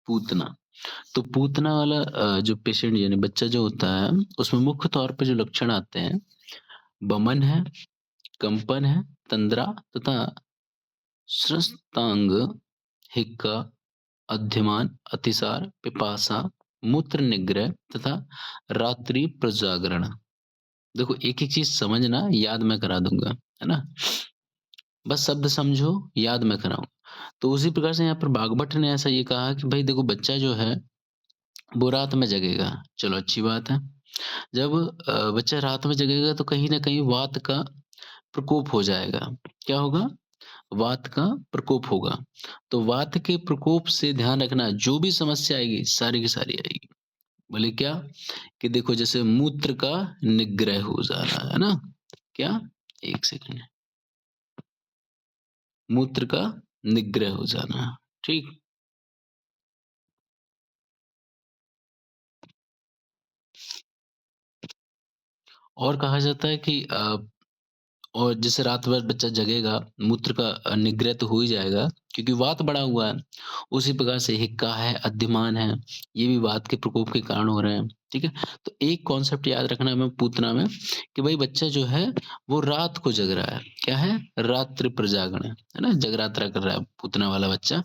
पूतना। तो पूतना वाला जो पेशेंट यानी बच्चा जो होता है, उसमें मुख्य तौर पे जो लक्षण आते हैं, बमन है, कंपन है, तंद्रा तथा श्वसनांग, हिक्का, अद्यमान, अतिसार, पिपासा, मूत्र निग्रह तथा रात्रि प्रजागरण। देखो एक-एक चीज़ समझना, याद मैं करा दूँगा, है ना? बस शब्द समझो, याद मैं कराऊँ। तो उसी प्रकार से यहाँ पर बागभट्ट ने ऐसा ये कहा कि भई देखो बच्चा जो है, वो रात में जगेगा, चलो अच्छी बात है। जब बच्चा रात में जगेगा तो कहीं न कहीं वात का प्रकोप हो जाएगा। क्या होगा? वात का प्रकोप होगा। तो वात के प्रकोप से ध्यान रखना, जो भी समस्या आएगी, सारी की सारी आएगी। बोले क्या? कि देखो जैसे मूत्र का निग्रह हो जाना, है ना? क्या? 1 सेकंड। मूत्र का निग्रह हो जाना, ठीक? और कहा जाता है कि और जैसे रात भर बच्चा जगेगा, मूत्र का निग्रह तो हो ही जाएगा क्योंकि वात बढ़ा हुआ है। उसी प्रकार से हिक्का है, अद्यमान है, ये भी वात के प्रकोप के कारण हो रहे हैं, ठीक है? तो एक कॉन्सेप्ट याद रखना है हमें पूतना में कि भई बच्चा जो है, वो रात को जग रहा है। क्या है? रात्रि प्रजागण, है ना? जगरात्रा कर रहा है पूतना वाला बच्चा।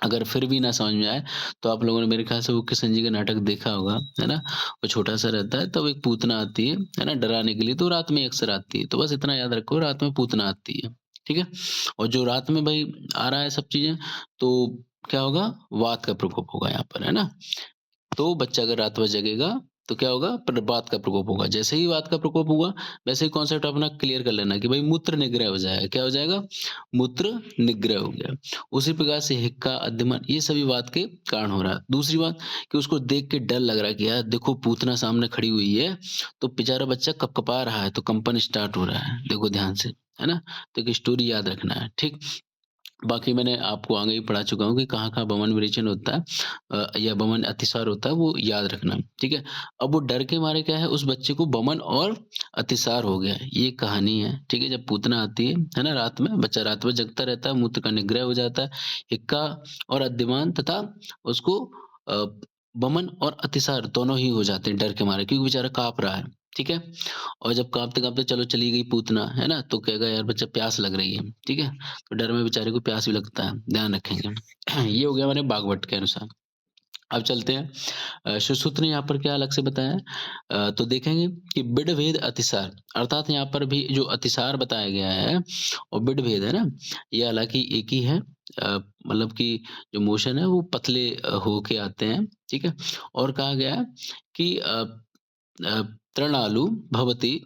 अगर फिर भी ना समझ में आए, तो आप लोगों ने मेरे ख़्याल से वो किशन जी का नाटक देखा होगा, है ना? वो छोटा-सा रहता है, तब एक पूतना आती है ना? डराने के लिए, तो रात में अक्सर आती है। तो बस इतना याद रखो, रात में पूतना आती है, ठीक है? और जो रात में भई आ रहा है सब चीज़ें, तो क्या होगा? वात का प्रकोप होगा यहाँ पर, है ना? तो बच्चा अगर रात भर जगेगा, तो क्या होगा? वात का प्रकोप होगा। जैसे ही वात का प्रकोप हुआ, वैसे ही कॉन्सेप्ट अपना क्लियर कर लेना कि भई मूत्र निग्रह हो जाएगा। क्या हो जाएगा? मूत्र निग्रह हो गया। उसी प्रकार से हिक्का, अद्यमन ये सभी वात के कारण हो रहा है। दूसरी बात कि उसको देख के डर लग रहा है कि यार देखो पूतना सामने खड़ी हुई है, तो बेचारा बच्चा कँपकपा रहा है, तो कंपन स्टार्ट हो रहा है। देखो ध्यान से, है ना? तो एक स्टोरी याद रखना है, ठीक? बाकी मैंने आपको आगे ही पढ़ा चुका हूँ कि कहाँ-कहाँ बमन विरेचन होता है या बमन अतिसार होता है, वो याद रखना, ठीक है? अब वो डर के मारे क्या है, उस बच्चे को बमन और अतिसार हो गया है, ये कहानी है, ठीक है? जब पूतना आती है ना रात में, बच्चा रात भर जगता रहता है, मूत्र का निग्रह हो जाता है, हिक्का और अद्यमान तथा उसको अ, बमन और अतिसार दोनों ही हो जाते हैं डर के मारे क्योंकि बेचारा काँप रहा है, ठीक है? और जब काँपते-काँपते चलो चली गई पूतना, है ना? तो कहेगा यार बच्चा प्यास लग रही है, ठीक है? तो डर में बेचारे को प्यास भी लगता है, ध्यान रखेंगे। ये हो गया हमारे बागवट के अनुसार। अब चलते हैं सुश्रुत ने यहाँ पर क्या अलग से बताया है तो देखेंगे कि बिडभेद अतिसार अर्थात यहाँ पर भी जो अतिसार बताया गया है और बिडभेद है ना, ये हालाँकि एक ही है मतलब कि जो मोशन है वो पतले होके आते हैं, ठीक है? और कहा गया है कि तृणालु भवति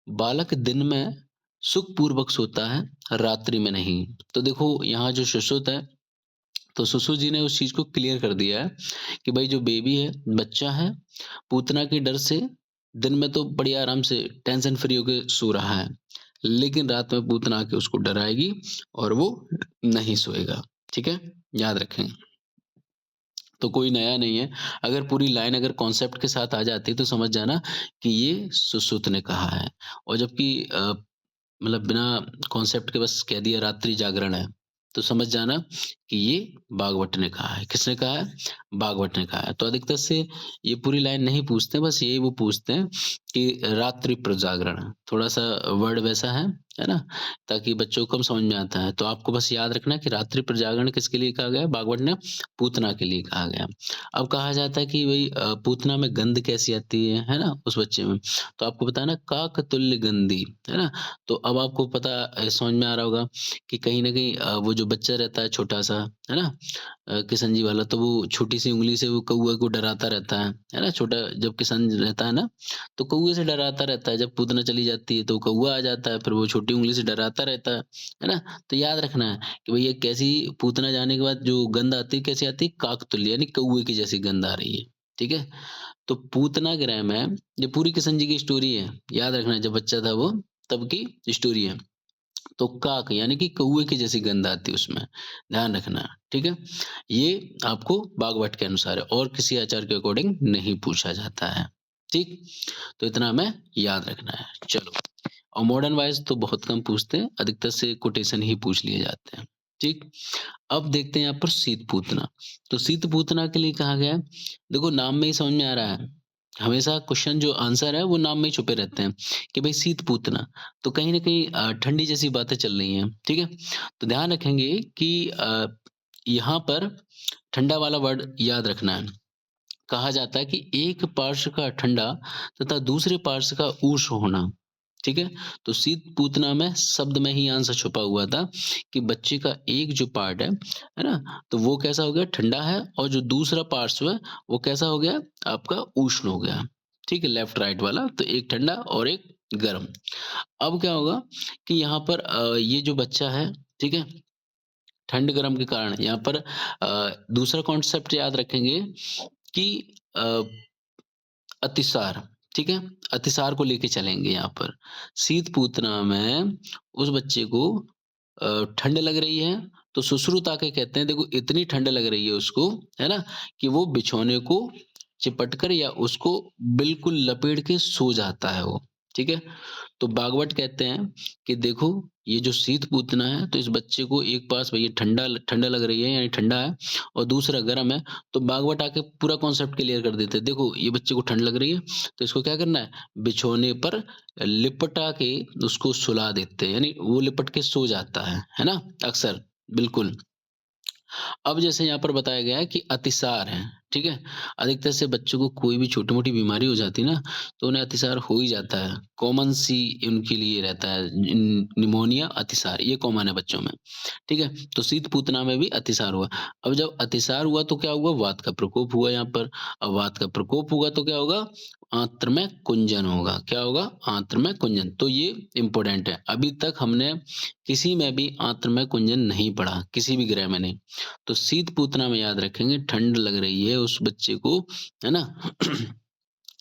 बालक दिन में सुखपूर्वक सोता है, रात्रि में नहीं। तो देखो यहाँ जो सुश्रुत है, तो सुश्रुत जी ने उस चीज़ को क्लियर कर दिया है कि भाई जो बेबी है, बच्चा है, पूतना के डर से दिन में तो बढ़िया आराम से टेंशन फ्री होके सो रहा है। लेकिन रात में पूतना आके उसको डराएगी और वो नहीं सोएगा। ठीक है? याद रखें। तो कोई नया नहीं है। अगर पूरी लाइन अगर कॉन्सेप्ट के साथ आ जाती है तो समझ जाना कि ये सुश्रुत ने कहा है। और जबकि मतलब बिना कॉन्सेप्ट के बस कह दिया रात्रि जागरण है, तो समझ जाना कि ये भागवत ने कहा है। किसने कहा है? भागवत ने कहा है। तो अधिकतर से ये पूरी लाइन नहीं पूछते, बस यही वो पूछते हैं कि रात्रि प्रजागरण, थोड़ा-सा वर्ड वैसा है ना? ताकि बच्चों को कम समझ में आता है। तो आपको बस याद रखना है कि रात्रि प्रजागरण किसके लिए कहा गया है? भागवत ने पूतना के लिए कहा गया। अब कहा जाता है कि भई पूतना में गंध कैसी आती है ना? उस बच्चे में। तो आपको पता है ना काकतुल्य गंधी, है ना? तो अब आपको पता समझ में आ रहा होगा कि कहीं न कहीं वो जो बच्चा रहता है छोटा-सा, है ना? किशन जी वाला तो वो छोटी-सी उँगली से वो कौवे को डराता रहता है ना? छोटा जब किशन रहता है ना, तो कौवे से डराता रहता है, जब पूतना चली जाती है तो कौवा आ जाता है, फिर वो छोटी उँगली से डराता रहता है ना? तो याद रखना है कि भई ये कैसी पूतना जाने के बाद जो गंध आती है, कैसी आती है? काकतुल्य यानी कौवे की जैसी गंध आ रही है, ठीक है? तो पूतना ग्रह में ये पूरी किशन जी की स्टोरी है, याद रखना जब बच्चा था वो तब की स्टोरी है। तो काक यानी कि कौवे की जैसी गंध आती है उसमें, ध्यान रखना, ठीक है? ये आपको बागवट के अनुसार है और किसी आचार्य के अकॉर्डिंग नहीं पूछा जाता है, ठीक? तो इतना हमें याद रखना है, चलो। और मॉडर्न वाइज़ तो बहुत कम पूछते हैं, अधिकतर से कोटेशन ही पूछ लिए जाते हैं। ठीक? अब देखते हैं यहाँ पर शीत-पूतना। तो शीत-पूतना के लिए कहा गया है, देखो नाम में ही समझ में आ रहा है, हमेशा क्वेश्चन जो आंसर है वो नाम में ही छुपे रहते हैं कि भई शीत-पूतना, तो कहीं न कहीं ठंडी जैसी बातें चल रही हैं, ठीक है? तो ध्यान रखेंगे कि यहाँ पर ठंडा वाला वर्ड याद रखना है। कहा जाता है कि एक पार्श्व का ठंडा तथा दूसरे पार्श्व का उष्ण होना, ठीक है? तो शीत पूतना में शब्द में ही आंसर छुपा हुआ था कि बच्चे का एक जो पार्ट है ना? तो वो कैसा हो गया ठंडा है और जो दूसरा पार्श्व है वो कैसा हो गया आपका उष्ण हो गया, ठीक है? लेफ्ट राइट वाला तो एक ठंडा और एक गर्म। अब क्या होगा कि यहाँ पर ये जो बच्चा है, ठीक है? ठंड गरम के कारण यहाँ पर दूसरा कॉन्सेप्ट याद रखेंगे कि अ, अतिसार, ठीक है? अतिसार को लेके चलेंगे यहाँ पर। शीत-पूतना में उस बच्चे को ठंड लग रही है, तो सुश्रुत आके कहते हैं देखो इतनी ठंड लग रही है उसको, है ना? कि वो बिछौने को चिपट कर या उसको बिल्कुल लपेट के सो जाता है वो, ठीक है? तो बागवट कहते हैं कि देखो ये जो शीत-पूतना है तो इस बच्चे को एक पास भई ठंडा लग रही है यानी ठंडा है और दूसरा गर्म है, तो बागवट आके पूरा कॉन्सेप्ट क्लियर कर देते हैं। देखो ये बच्चे को ठंड लग रही है, तो इसको क्या करना है बिछौने पर लिपटा के उसको सुला देते हैं, यानी वो लिपट के सो जाता है ना? अक्सर, बिल्कुल। अब जैसे यहाँ पर बताया गया है कि अतिसार है, ठीक है? अधिकतर से बच्चों को कोई भी छोटी-मोटी बीमारी हो जाती है ना, तो उन्हें अतिसार हो ही जाता है। कॉमन सी उनके लिए रहता है निमोनिया, अतिसार ये कॉमन है बच्चों में, ठीक है? तो शीत-पूतना में भी अतिसार हुआ। अब जब अतिसार हुआ तो क्या हुआ? वात का प्रकोप हुआ यहाँ पर। अब वात का प्रकोप हुआ तो क्या होगा? आंत्र में कुंजन होगा। क्या होगा? आंत्र में कुंजन। तो ये इम्पोर्टेंट है। अभी तक हमने किसी में भी आंत्र में कुंजन नहीं पढ़ा, किसी भी ग्रह में नहीं। तो शीत-पूतना में याद रखेंगे ठंड लग रही है उस बच्चे को, है ना?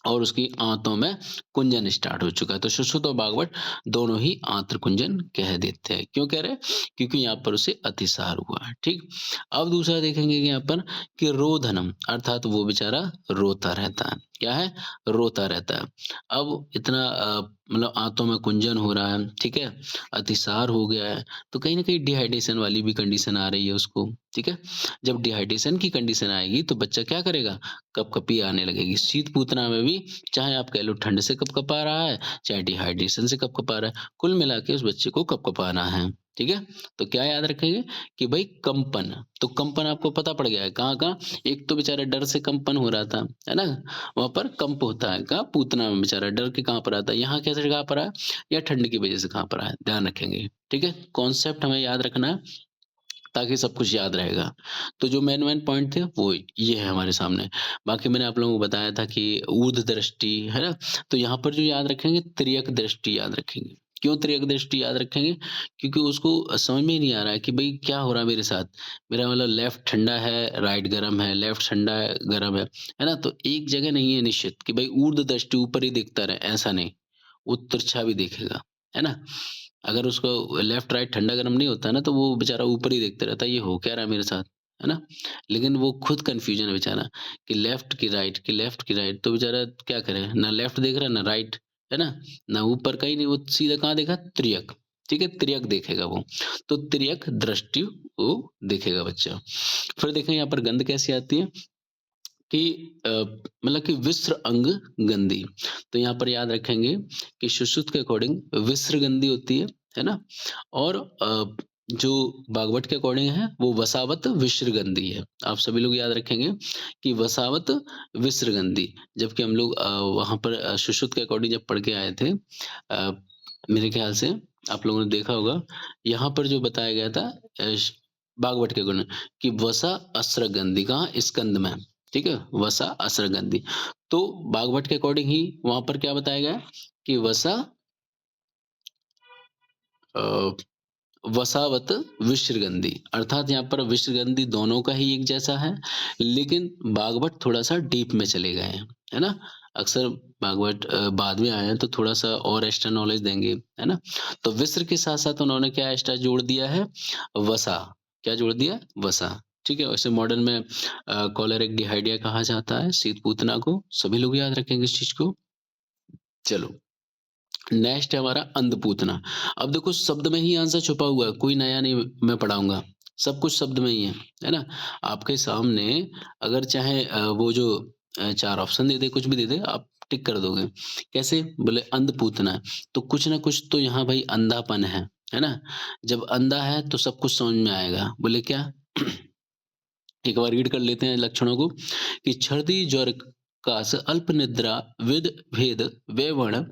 और उसकी आंतों में कुंजन स्टार्ट हो चुका है। तो सुश्रुत और बागवट दोनों ही आंत्र कुंजन कह देते हैं। क्यों कह रहे हैं? क्योंकि यहाँ पर उसे अतिसार हुआ है, ठीक? अब दूसरा देखेंगे कि यहाँ पर कि रोदनम अर्थात वो बेचारा रोता रहता है। क्या है? रोता रहता है। अब इतना मतलब आंतों में कुंजन हो रहा है, ठीक है? अतिसार हो गया है, तो कहीं न कहीं डिहाइड्रेशन वाली भी कंडीशन आ रही है उसको, ठीक है? जब डिहाइड्रेशन की कंडीशन आएगी तो बच्चा क्या करेगा? कँपकँपी आने लगेगी। शीत-पूतना में भी चाहे आप कह लो ठंड से कँपकँपा रहा है, चाहे डिहाइड्रेशन से कँपकँपा रहा है, कुल मिला के उस बच्चे को कँपकँपाना है, ठीक है? तो क्या याद रखेंगे कि भई कंपन, तो कंपन आपको पता पड़ गया है कहाँ-कहाँ? एक तो बेचारा डर से कंपन हो रहा था, है ना? वहाँ पर कंप होता है, कहाँ? पूतना में बेचारा डर के काँप रहा था, यहाँ कैसे काँप रहा है? या ठंड की वजह से काँप रहा है, ध्यान रखेंगे, ठीक है? कॉन्सेप्ट हमें याद रखना है ताकि सब कुछ याद रहेगा। तो जो मेन-मेन पॉइंट थे वो ये है हमारे सामने। बाकी मैंने आप लोगों को बताया था कि ऊर्ध्व दृष्टि, है ना? तो यहाँ पर जो याद रखेंगे तिर्यक दृष्टि याद रखेंगे। क्यों तिर्यक दृष्टि याद रखेंगे? क्योंकि उसको समझ में ही नहीं आ रहा है कि भई क्या हो रहा है मेरे साथ? मेरा मतलब लेफ्ट ठंडा है, राइट गरम है, लेफ्ट ठंडा है, गरम है ना? तो एक जगह नहीं है निश्चित कि भई ऊर्ध्व दृष्टि ऊपर ही देखता रहे, ऐसा नहीं। वो तिरछा भी देखेगा, है ना? अगर उसको लेफ्ट राइट ठंडा-गरम नहीं होता है ना, तो वो बेचारा ऊपर ही देखता रहता है, ये हो क्या रहा है मेरे साथ, है ना? लेकिन वो खुद कन्फ्यूज़न है बेचारा कि लेफ्ट की राइट, तो बेचारा क्या करे? ना लेफ्ट देख रहा है, ना राइट, है ना? ना ऊपर कहीं नहीं, वो सीधा कहाँ देखा? तिर्यक, ठीक है? तिर्यक देखेगा वो। तो तिर्यक दृष्टि वो देखेगा बच्चा। फिर देखें यहाँ पर गंध कैसी आती है? कि मतलब कि विस्र अंग गंदी। तो यहाँ पर याद रखेंगे कि सुश्रुत के अकॉर्डिंग विस्र गंदी होती है ना? और जो बागवट के अकॉर्डिंग है वो वसावत विश्रगंधी है। आप सभी लोग याद रखेंगे कि वसावत विश्रगंधी, जबकि हम लोग वहाँ पर सुश्रुत के अकॉर्डिंग जब पढ़ के आए थे मेरे ख्याल से आप लोगों ने देखा होगा, यहाँ पर जो बताया गया था बागवट के अकॉर्डिंग कि वसा अस्रगंधी कहाँ? स्कंद में। ठीक है? वसा असरगंधी। तो बागभट्ट के अकॉर्डिंग ही वहाँ पर क्या बताया गया है कि वसा अ, वसावत विश्रगंधी अर्थात यहाँ पर विश्रगंधी दोनों का ही एक जैसा है, लेकिन बागभट्ट थोड़ा-सा डीप में चले गए हैं, है ना? अक्सर बागभट्ट बाद में आए हैं तो थोड़ा-सा और एक्स्ट्रा नॉलेज देंगे, है ना? तो विश्र के साथ-साथ उन्होंने क्या एक्स्ट्रा जोड़ दिया है? वसा। क्या जोड़ दिया? वसा। ठीक है? वैसे मॉडर्न में कॉलेरिक डिहाइडिया कहा जाता है शीत-पूतना को, सभी लोग याद रखेंगे इस चीज़ को। चलो, नेक्स्ट है हमारा अंधपूतना। अब देखो शब्द में ही आंसर छुपा हुआ है, कोई नया नहीं मैं पढ़ाऊँगा। सब कुछ शब्द में ही है ना? आपके सामने अगर चाहे वो जो 4 ऑप्शन दे दे, कुछ भी दे दे, आप टिक कर दोगे। कैसे? बोले अंधपूतना है, तो कुछ ना कुछ तो यहाँ भाई अंधापन है ना? जब अंधा है तो सब कुछ समझ में आएगा। बोले क्या? एक बार रीड कर लेते हैं लक्षणों को कि छर्दी ज्वर कास अल्प निद्रा विद भेद वैवर्ण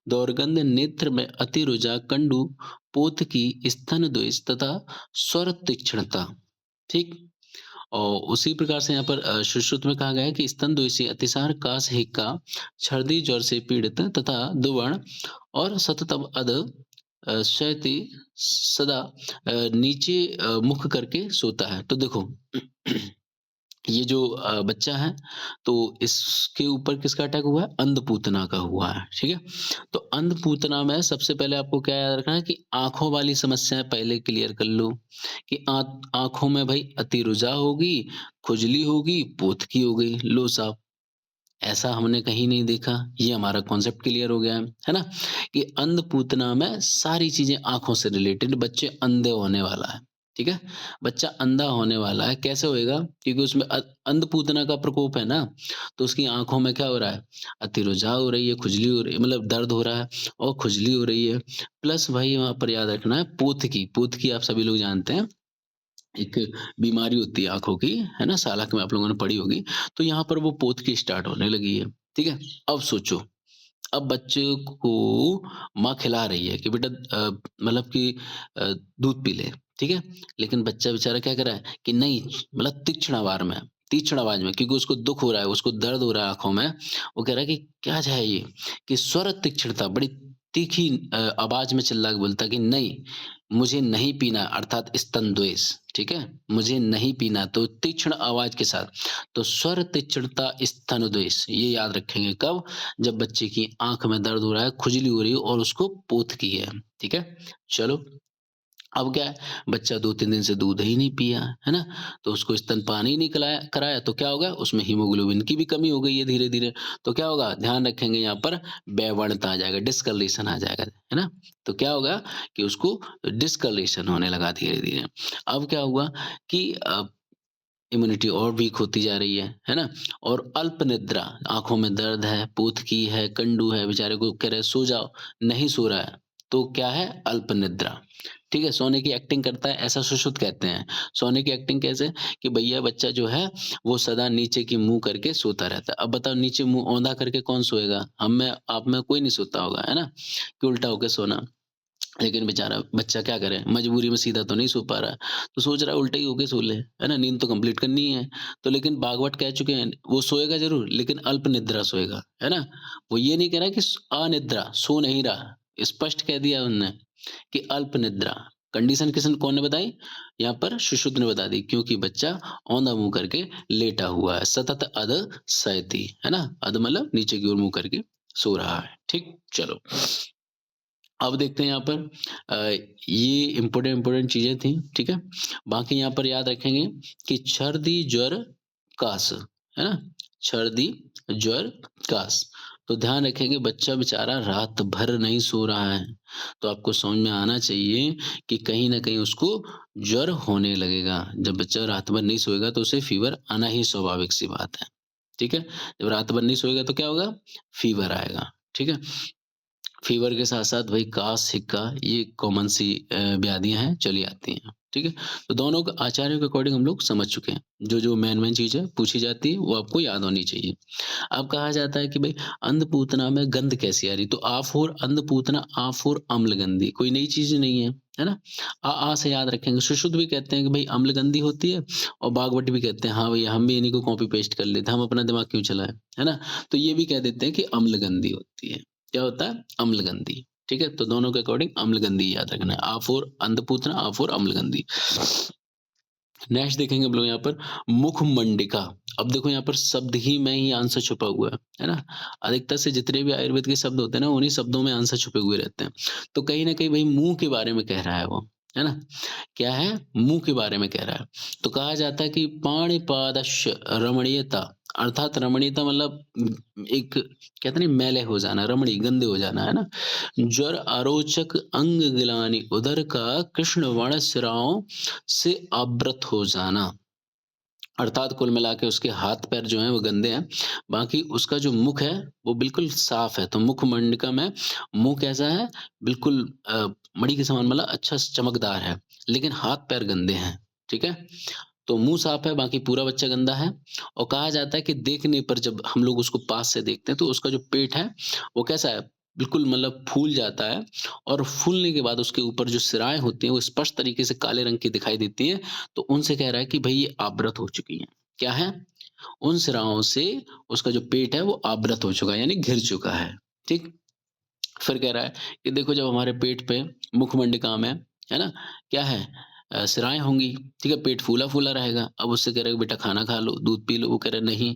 दौर्गंध नेत्र में अति रुजा कंडु पोत की स्तन द्वेष तथा स्वर तीक्ष्णता। ठीक। और उसी प्रकार से यहाँ पर सुश्रुत में कहा गया है कि स्तन द्वेषी अतिसार कास हिक्का छर्दी ज्वर से पीड़ित तथा दुवर्ण और सततम अध शयति सदा नीचे मुख करके सोता है। तो देखो ये जो बच्चा है, तो इसके ऊपर किसका अटैक हुआ है? अंधपूतना का हुआ है, ठीक है? तो अंधपूतना में सबसे पहले आपको क्या याद रखना है कि आँखों वाली समस्याएँ पहले क्लियर कर लो कि आँखों में भई अतिरुजा होगी, खुजली होगी, पोतकी हो गई। लो साहब, ऐसा हमने कहीं नहीं देखा। ये हमारा कॉन्सेप्ट क्लियर हो गया है ना? कि अंधपूतना में सारी चीज़ें आँखों से रिलेटेड, बच्चे अंधे होने वाला है, ठीक है? बच्चा अंधा होने वाला है, कैसे होएगा? क्योंकि उसमें अंधपूतना का प्रकोप है ना, तो उसकी आँखों में क्या हो रहा है? अतिरुझा हो रही है, खुजली हो रही है, मतलब दर्द हो रहा है और खुजली हो रही है। प्लस भाई वहाँ पर याद रखना है पोतकी, पोतकी आप सभी लोग जानते हैं। एक बीमारी होती है आँखों की, है ना? सालक में आप लोगों ने पढ़ी होगी। तो यहाँ पर वो पोतकी स्टार्ट होने लगी है, ठीक है? अब सोचो, अब बच्चे को माँ खिला रही है कि बेटा मतलब कि दूध पी ले, ठीक है? लेकिन बच्चा बेचारा क्या कर रहा है कि नहीं, मतलब तीक्ष्ण आवाज़ में, क्योंकि उसको दुःख हो रहा है, उसको दर्द हो रहा है आँखों में। वो कह रहा है कि क्या है ये? कि स्वर तीक्ष्णता, बड़ी तीखी आवाज़ में चिल्ला के बोलता है कि नहीं, मुझे नहीं पीना, अर्थात स्तन द्वेष, ठीक है? मुझे नहीं पीना, तो तीक्ष्ण आवाज़ के साथ। तो स्वर तीक्ष्णता स्तन द्वेष, ये याद रखेंगे कब? जब बच्चे की आँख में दर्द हो रहा है, खुजली हो रही है और उसको पोतकी है, ठीक है? चलो, अब क्या है, बच्चा 2-3 दिन से दूध ही नहीं पिया, है ना? तो उसको स्तनपान ही नहीं कराया कराया तो क्या होगा? उसमें हीमोग्लोबिन की भी कमी हो गई है धीरे-धीरे। तो क्या होगा? ध्यान रखेंगे यहाँ पर वैवणता आ जाएगा, डिस्कलरेशन आ जाएगा, है ना? तो क्या होगा कि उसको डिस्कलरेशन होने लगा धीरे-धीरे। अब क्या हुआ कि इम्यूनिटी और वीक होती जा रही है ना? और अल्प निद्रा, आँखों में दर्द है, पोतकी है, कंडू है, बेचारे को कह रहे हैं सो जाओ, नहीं सो रहा है, तो क्या है? अल्प निद्रा, ठीक है? सोने की एक्टिंग करता है, ऐसा सुश्रुत कहते हैं। सोने की एक्टिंग कैसे? कि भैया बच्चा जो है, वो सदा नीचे की मुँह करके सोता रहता है। अब बताओ नीचे मुँह औंधा करके कौन सोएगा? हम में, आप में कोई नहीं सोता होगा, है ना? कि उल्टा होके सोना। लेकिन बेचारा बच्चा क्या करे, मजबूरी में सीधा तो नहीं सो पा रहा है, तो सोच रहा है उल्टा ही होके सो ले, है ना? नींद तो कंप्लीट करनी ही है। तो लेकिन भागवत कह चुके हैं, वो सोएगा ज़रूर लेकिन अल्प निद्रा सोएगा, है ना? वो ये नहीं कह रहा कि अनिद्रा, सो नहीं रहा, स्पष्ट कह दिया उन्होंने कि अल्प निद्रा। कंडीशन किसने कौन ने बताई? यहाँ पर सुश्रुत ने बता दी, क्योंकि बच्चा औंधा मुँह करके लेटा हुआ है, सतत अध शयति, है ना? अध मतलब नीचे की ओर मुँह करके सो रहा है, ठीक? चलो। अब देखते हैं यहाँ पर ये इम्पोर्टेंट चीज़ें थी, ठीक है? बाकी यहाँ पर याद रखेंगे कि सर्दी, ज्वर, कास, है ना? सर्दी, ज्वर, कास। तो ध्यान रखेंगे बच्चा बेचारा रात भर नहीं सो रहा है, तो आपको समझ में आना चाहिए कि कहीं न कहीं उसको ज्वर होने लगेगा। जब बच्चा रात भर नहीं सोएगा तो उसे फ़ीवर आना ही स्वाभाविक सी बात है, ठीक है? जब रात भर नहीं सोएगा तो क्या होगा? फ़ीवर आएगा, ठीक है? फ़ीवर के साथ-साथ वही कास, सिक्का, ये कॉमन सी व्याधियाँ हैं, चली आती हैं, ठीक है? तो दोनों को आचार्यों के अकॉर्डिंग हम लोग समझ चुके हैं। जो-जो मेन-मेन चीज़ें पूछी जाती है, वो आपको याद होनी चाहिए। अब कहा जाता है कि भई अन्नपूर्णा में गंध कैसी आ रही? तो आ फ़ॉर अन्नपूर्णा, आ फ़ॉर अम्लगंधी, कोई नई चीज़ नहीं है ना? से याद रखेंगे। सुश्रुत भी कहते हैं कि भई अम्लगंधी होती है और बागवटी भी कहते हैं, हाँ भैया हम भी इन्हीं को कॉपी पेस्ट कर लेते हैं, हम अपना दिमाग क्यों चलाएँ, है ना? तो ये भी कह देते हैं कि अम्लगंधी होती है। क्या होता है? अम्लगंधी, ठीक है? तो दोनों के अकॉर्डिंग अम्लगंधी याद रखना है। आ फ़ॉर अन्नपूर्णा, आ फ़ॉर अम्लगंधी। नेक्स्ट देखेंगे हम लोग यहाँ पर मुखमंडिका। अब देखो यहाँ पर शब्द ही में ही आंसर छुपा हुआ है ना? अधिकतर से जितने भी आयुर्वेद के शब्द होते हैं ना, उन्हीं शब्दों में आंसर छुपे हुए रहते हैं। तो कहीं न कहीं भई मुँह के बारे में कह रहा है वो, है ना? क्या है? मुँह के बारे में कह रहा है। तो कहा जाता है कि पाणिपादस्य रमणीयता अर्थात रमणीयता मतलब एक कहते नहीं मैले हो जाना, रमणी गंदे हो जाना, है ना? ज्वर आरोचक अंग गिलानी उदर का कृष्ण वर्ण सिराओं से आवृत हो जाना। अर्थात कुल मिला के उसके हाथ-पैर जो हैं वो गंदे हैं, बाकी उसका जो मुख है वो बिल्कुल साफ है। तो मुखमंडिका में मुँह कैसा है? बिल्कुल मणि के समान मतलब अच्छा चमकदार है, लेकिन हाथ-पैर गंदे हैं, ठीक है? तो मुँह साफ है, बाकी पूरा बच्चा गंदा है और कहा जाता है कि देखने पर जब हम लोग उसको पास से देखते हैं तो उसका जो पेट है, वो कैसा है? बिल्कुल मतलब फूल जाता है और फूलने के बाद उसके ऊपर जो सिराएँ होती हैं वो स्पष्ट तरीके से काले रंग की दिखाई देती हैं, तो उनसे कह रहा है कि भई ये आवृत हो चुकी हैं। क्या है? उन सिराओं से उसका जो पेट है वो आवृत हो चुका है यानी घिर चुका है। फिर कह रहा है कि देखो जब हमारे पेट पे मुखमंडिका में, है ना? क्या है? सिराएँ होंगी, ठीक है? पेट फूला-फूला रहेगा। अब उससे कह रहा है कि बेटा खाना खा लो, दूध पी लो, वो कह रहा है नहीं,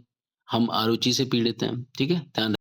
हम आरूची से पीड़ित हैं, ठीक है? ध्यान